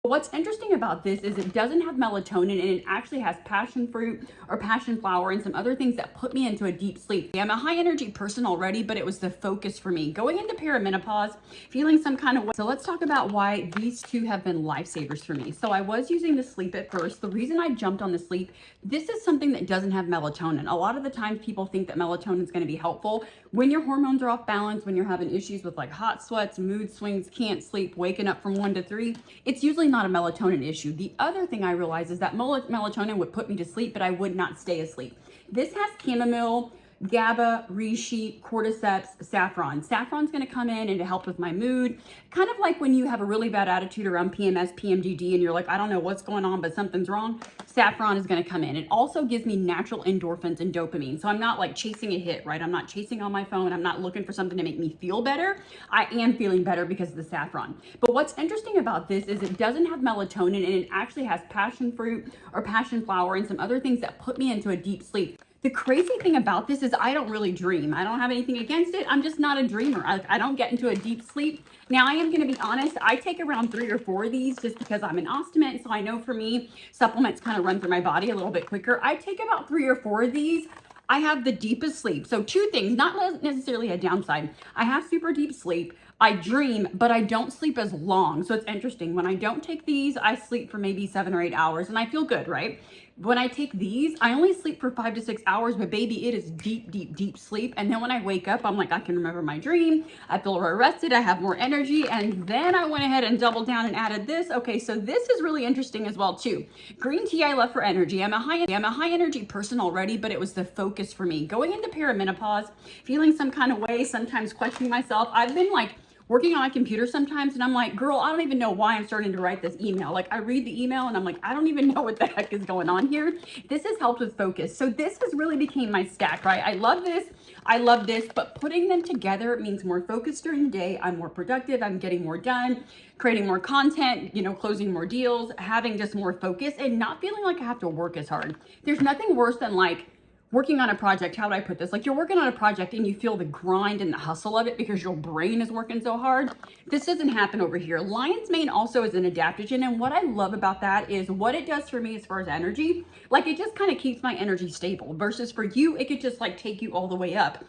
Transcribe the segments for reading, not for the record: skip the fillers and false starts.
What's interesting about this is it doesn't have melatonin and it actually has passion fruit or passion flower and some other things that put me into a deep sleep. I'm a high energy person already, but it was the focus for me. Going into perimenopause, feeling some kind of way. So let's talk about why these two have been lifesavers for me. So I was using the sleep at first. The reason I jumped on the sleep, this is something that doesn't have melatonin. A lot of the times people think that melatonin is going to be helpful when your hormones are off balance, when you're having issues with like hot sweats, mood swings, can't sleep, waking up from 1 to 3. It's usually not a melatonin issue. The other thing I realized is that melatonin would put me to sleep, but I would not stay asleep. This has chamomile, GABA, reishi, cordyceps, saffron. Saffron's going to come in and it helps with my mood. Kind of like when you have a really bad attitude around PMS, PMDD, and you're like, I don't know what's going on, but something's wrong. Saffron is going to come in. It also gives me natural endorphins and dopamine. So I'm not like chasing a hit, right? I'm not chasing on my phone. I'm not looking for something to make me feel better. I am feeling better because of the saffron. But what's interesting about this is it doesn't have melatonin and it actually has passion fruit or passion flower and some other things that put me into a deep sleep. The crazy thing about this is I don't really dream. I don't have anything against it. I'm just not a dreamer. I don't get into a deep sleep. Now, I am going to be honest. I take around 3 or 4 of these just because I'm an ostomate. So I know for me, supplements kind of run through my body a little bit quicker. I take about 3 or 4 of these. I have the deepest sleep. So 2 things, not necessarily a downside. I have super deep sleep. I dream, but I don't sleep as long. So it's interesting. When I don't take these, I sleep for maybe 7 or 8 hours and I feel good, right? When I take these, I only sleep for 5 to 6 hours, but baby, it is deep, deep, deep sleep. And then when I wake up, I'm like, I can remember my dream. I feel more rested. I have more energy. And then I went ahead and doubled down and added this. Okay, so this is really interesting as well too. Green tea I love for energy. I'm a high energy person already, but it was the focus for me. Going into perimenopause, feeling some kind of way, sometimes questioning myself. I've been like, working on my computer sometimes and I'm like, girl, I don't even know why I'm starting to write this email. Like I read the email and I'm like, I don't even know what the heck is going on here. This has helped with focus. So this has really became my stack, right? I love this. I love this, but putting them together means more focus during the day. I'm more productive. I'm getting more done, creating more content, closing more deals, having just more focus and not feeling like I have to work as hard. There's nothing worse than like working on a project. How would I put this? Like you're working on a project and you feel the grind and the hustle of it because your brain is working so hard. This doesn't happen over here. Lion's mane also is an adaptogen. And what I love about that is what it does for me as far as energy. Like it just kind of keeps my energy stable versus for you, it could just like take you all the way up.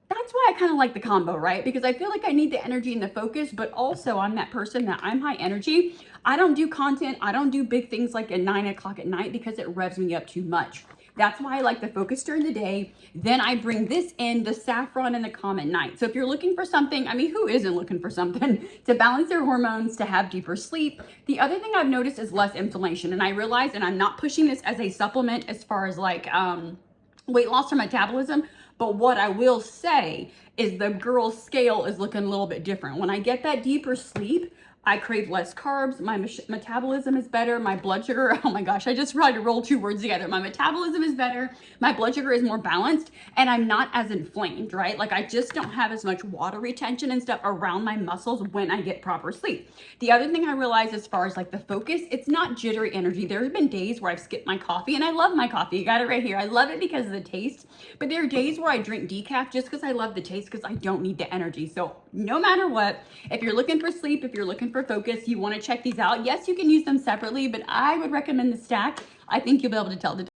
That's why I kind of like the combo, right? Because I feel like I need the energy and the focus, but also I'm that person that I'm high energy. I don't do content. I don't do big things like at 9 o'clock at night because it revs me up too much. That's why I like the focus during the day. Then I bring this in, the saffron and the calm at night. So if you're looking for something, I mean, who isn't looking for something to balance their hormones, to have deeper sleep? The other thing I've noticed is less inflammation. And I realize, and I'm not pushing this as a supplement as far as like weight loss or metabolism, but what I will say is the girl's scale is looking a little bit different. When I get that deeper sleep, I crave less carbs. My metabolism is better. My blood sugar, oh my gosh, I just tried to roll 2 words together. My metabolism is better. My blood sugar is more balanced and I'm not as inflamed, right? Like I just don't have as much water retention and stuff around my muscles when I get proper sleep. The other thing I realized as far as like the focus, it's not jittery energy. There have been days where I've skipped my coffee and I love my coffee. You got it right here. I love it because of the taste, but there are days where I drink decaf just because I love the taste because I don't need the energy. So no matter what, if you're looking for sleep, if you're looking for focus, you want to check these out. Yes, you can use them separately, but I would recommend the stack. I think you'll be able to tell the difference.